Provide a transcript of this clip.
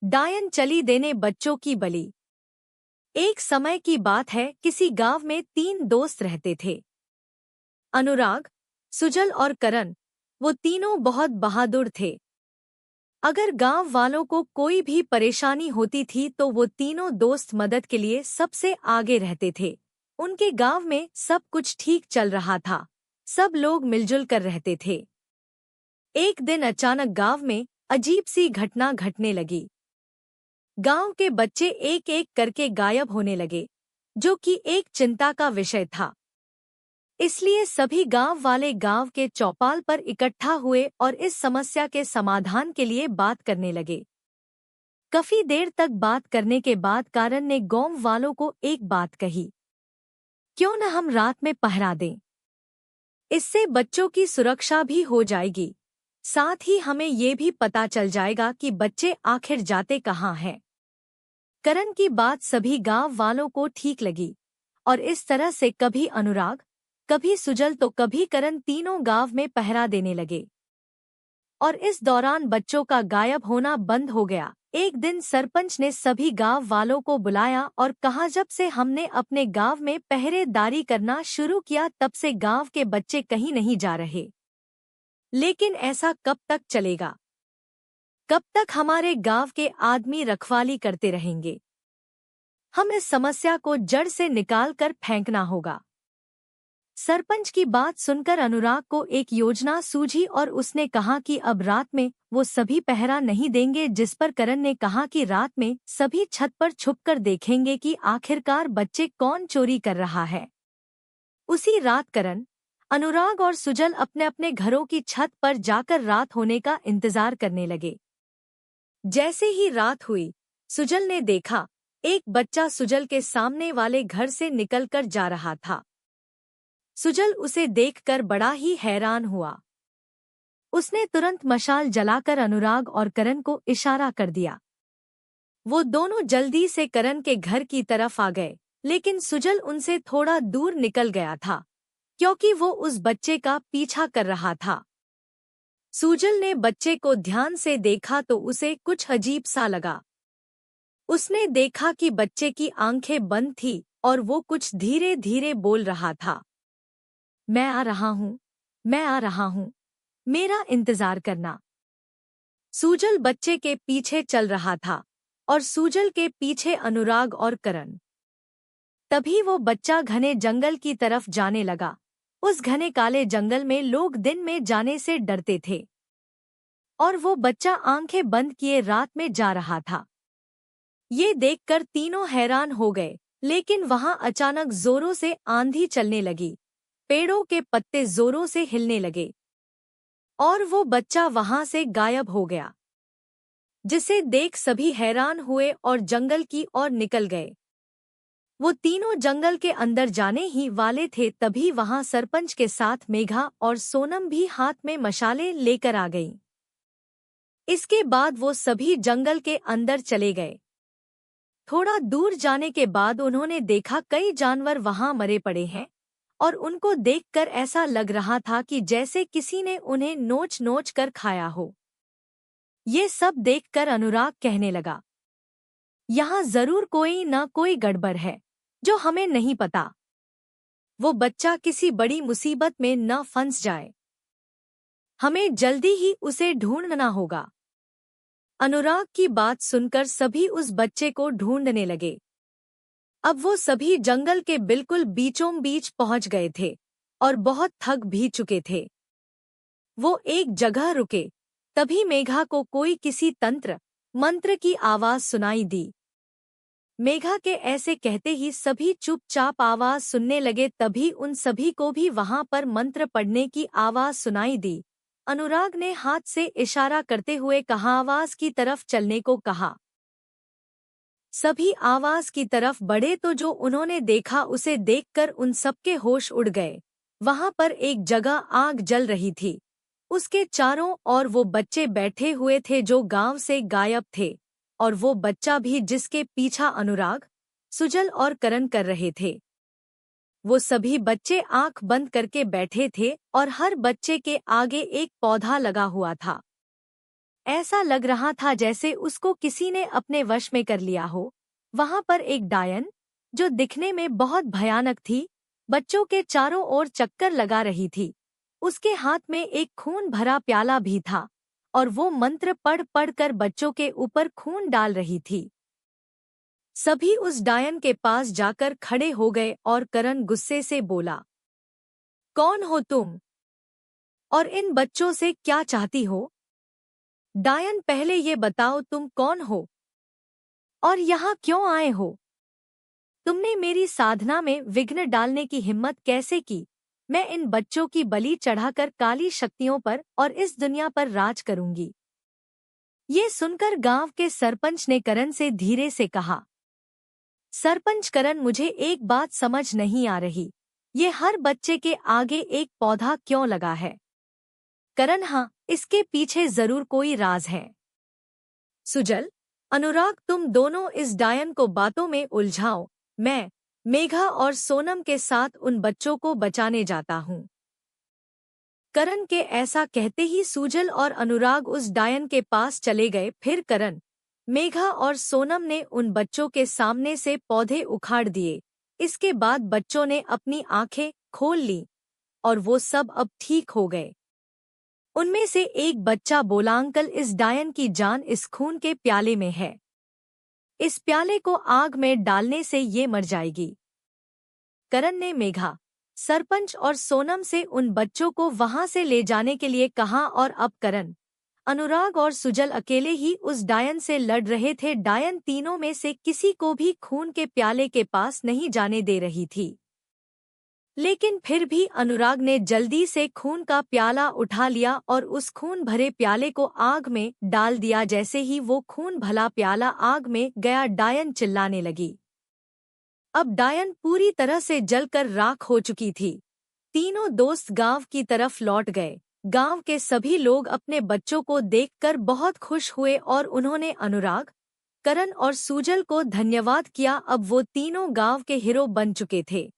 डायन चली देने बच्चों की बलि। एक समय की बात है, किसी गांव में 3 दोस्त रहते थे। अनुराग, सुजल और करण। वो तीनों बहुत बहादुर थे। अगर गांव वालों को कोई भी परेशानी होती थी तो वो तीनों दोस्त मदद के लिए सबसे आगे रहते थे। उनके गांव में सब कुछ ठीक चल रहा था। सब लोग मिलजुल कर रहते थे। एक दिन अचानक गांव में अजीब सी घटना घटने लगी। गांव के बच्चे एक एक करके गायब होने लगे, जो कि एक चिंता का विषय था। इसलिए सभी गांव वाले गांव के चौपाल पर इकट्ठा हुए और इस समस्या के समाधान के लिए बात करने लगे। काफी देर तक बात करने के बाद कारण ने गांव वालों को एक बात कही, क्यों न हम रात में पहरा दें। इससे बच्चों की सुरक्षा भी हो जाएगी, साथ ही हमें ये भी पता चल जाएगा कि बच्चे आखिर जाते कहाँ हैं। करण की बात सभी गांव वालों को ठीक लगी और इस तरह से कभी अनुराग, कभी सुजल तो कभी करण तीनों गांव में पहरा देने लगे। और इस दौरान बच्चों का गायब होना बंद हो गया। एक दिन सरपंच ने सभी गांव वालों को बुलाया और कहा, जब से हमने अपने गांव में पहरेदारी करना शुरू किया तब से गांव के बच्चे कहीं नहीं जा रहे। लेकिन ऐसा कब तक चलेगा? कब तक हमारे गांव के आदमी रखवाली करते रहेंगे? हम इस समस्या को जड़ से निकाल कर फेंकना होगा। सरपंच की बात सुनकर अनुराग को एक योजना सूझी और उसने कहा कि अब रात में वो सभी पहरा नहीं देंगे। जिस पर करण ने कहा कि रात में सभी छत पर छुपकर देखेंगे कि आखिरकार बच्चे कौन चोरी कर रहा है। उसी रात करण, अनुराग और सुजल अपने अपने घरों की छत पर जाकर रात होने का इंतजार करने लगे। जैसे ही रात हुई, सुजल ने देखा एक बच्चा सुजल के सामने वाले घर से निकलकर जा रहा था। सुजल उसे देखकर बड़ा ही हैरान हुआ। उसने तुरंत मशाल जलाकर अनुराग और करण को इशारा कर दिया। वो दोनों जल्दी से करण के घर की तरफ आ गए, लेकिन सुजल उनसे थोड़ा दूर निकल गया था, क्योंकि वो उस बच्चे का पीछा कर रहा था। सुजल ने बच्चे को ध्यान से देखा तो उसे कुछ अजीब सा लगा। उसने देखा कि बच्चे की आंखें बंद थी और वो कुछ धीरे धीरे बोल रहा था, मैं आ रहा हूँ, मैं आ रहा हूँ, मेरा इंतजार करना। सुजल बच्चे के पीछे चल रहा था और सुजल के पीछे अनुराग और करण। तभी वो बच्चा घने जंगल की तरफ जाने लगा। उस घने काले जंगल में लोग दिन में जाने से डरते थे और वो बच्चा आंखें बंद किए रात में जा रहा था। ये देखकर तीनों हैरान हो गए, लेकिन वहां अचानक जोरों से आंधी चलने लगी। पेड़ों के पत्ते जोरों से हिलने लगे और वो बच्चा वहां से गायब हो गया, जिसे देख सभी हैरान हुए और जंगल की ओर निकल गए। वो तीनों जंगल के अंदर जाने ही वाले थे, तभी वहां सरपंच के साथ मेघा और सोनम भी हाथ में मशालें लेकर आ गईं। इसके बाद वो सभी जंगल के अंदर चले गए। थोड़ा दूर जाने के बाद उन्होंने देखा कई जानवर वहां मरे पड़े हैं और उनको देखकर ऐसा लग रहा था कि जैसे किसी ने उन्हें नोच नोच कर खाया हो। ये सब देखकर अनुराग कहने लगा, यहाँ जरूर कोई न कोई गड़बड़ है जो हमें नहीं पता। वो बच्चा किसी बड़ी मुसीबत में न फंस जाए। हमें जल्दी ही उसे ढूंढना होगा। अनुराग की बात सुनकर सभी उस बच्चे को ढूंढने लगे। अब वो सभी जंगल के बिल्कुल बीचों बीच पहुंच गए थे और बहुत थक भी चुके थे। वो एक जगह रुके, तभी मेघा को कोई किसी तंत्र मंत्र की आवाज सुनाई दी। मेघा के ऐसे कहते ही सभी चुपचाप आवाज सुनने लगे। तभी उन सभी को भी वहां पर मंत्र पढ़ने की आवाज सुनाई दी। अनुराग ने हाथ से इशारा करते हुए कहा, आवाज की तरफ चलने को कहा। सभी आवाज की तरफ बढ़े तो जो उन्होंने देखा उसे देखकर उन सबके होश उड़ गए। वहां पर एक जगह आग जल रही थी। उसके चारों ओर वो बच्चे बैठे हुए थे जो गांव से गायब थे, और वो बच्चा भी जिसके पीछा अनुराग, सुजल और करण कर रहे थे। वो सभी बच्चे आंख बंद करके बैठे थे और हर बच्चे के आगे एक पौधा लगा हुआ था। ऐसा लग रहा था जैसे उसको किसी ने अपने वश में कर लिया हो। वहां पर एक डायन, जो दिखने में बहुत भयानक थी, बच्चों के चारों ओर चक्कर लगा रही थी। उसके हाथ में एक खून भरा प्याला भी था और वो मंत्र पढ़ पढ़ कर बच्चों के ऊपर खून डाल रही थी। सभी उस डायन के पास जाकर खड़े हो गए और करण गुस्से से बोला, कौन हो तुम और इन बच्चों से क्या चाहती हो? डायन, पहले ये बताओ तुम कौन हो और यहाँ क्यों आए हो? तुमने मेरी साधना में विघ्न डालने की हिम्मत कैसे की? मैं इन बच्चों की बलि चढ़ाकर काली शक्तियों पर और इस दुनिया पर राज करूंगी। ये सुनकर गांव के सरपंच ने करण से धीरे से कहा, सरपंच करण, मुझे एक बात समझ नहीं आ रही, ये हर बच्चे के आगे एक पौधा क्यों लगा है? करण, हाँ, इसके पीछे जरूर कोई राज है। सुजल, अनुराग, तुम दोनों इस डायन को बातों में उलझाओ। मैं मेघा और सोनम के साथ उन बच्चों को बचाने जाता हूँ। करण के ऐसा कहते ही सुजल और अनुराग उस डायन के पास चले गए। फिर करण, मेघा और सोनम ने उन बच्चों के सामने से पौधे उखाड़ दिए। इसके बाद बच्चों ने अपनी आंखें खोल ली और वो सब अब ठीक हो गए। उनमें से एक बच्चा बोला, अंकल, इस डायन की जान इस खून के प्याले में है। इस प्याले को आग में डालने से ये मर जाएगी। करण ने मेघा, सरपंच और सोनम से उन बच्चों को वहां से ले जाने के लिए कहा और अब करण, अनुराग और सुजल अकेले ही उस डायन से लड़ रहे थे। डायन तीनों में से किसी को भी खून के प्याले के पास नहीं जाने दे रही थी। लेकिन फिर भी अनुराग ने जल्दी से खून का प्याला उठा लिया और उस खून भरे प्याले को आग में डाल दिया। जैसे ही वो खून भला प्याला आग में गया, डायन चिल्लाने लगी। अब डायन पूरी तरह से जलकर राख हो चुकी थी। तीनों दोस्त गांव की तरफ लौट गए। गांव के सभी लोग अपने बच्चों को देखकर बहुत खुश हुए और उन्होंने अनुराग, करण और सुजल को धन्यवाद किया। अब वो तीनों गांव के हीरो बन चुके थे।